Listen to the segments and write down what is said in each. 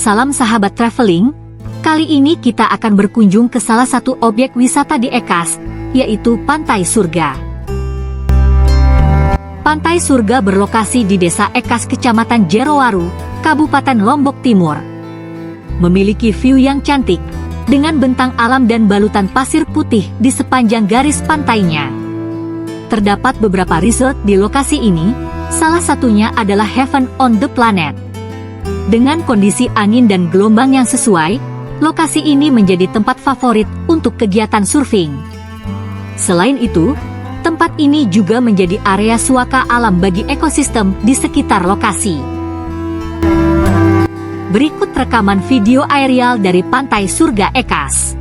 Salam sahabat traveling, kali ini kita akan berkunjung ke salah satu objek wisata di Ekas, yaitu Pantai Surga. Pantai Surga berlokasi di Desa Ekas, Kecamatan Jerowaru, Kabupaten Lombok Timur. Memiliki view yang cantik, dengan bentang alam dan balutan pasir putih di sepanjang garis pantainya. Terdapat beberapa resort di lokasi ini, salah satunya adalah Heaven on the Planet. Dengan kondisi angin dan gelombang yang sesuai, lokasi ini menjadi tempat favorit untuk kegiatan surfing. Selain itu, tempat ini juga menjadi area suaka alam bagi ekosistem di sekitar lokasi. Berikut rekaman video aerial dari Pantai Surga Ekas.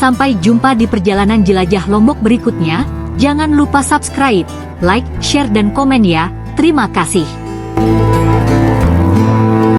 Sampai jumpa di perjalanan jelajah Lombok berikutnya. Jangan lupa subscribe, like, share dan komen ya. Terima kasih.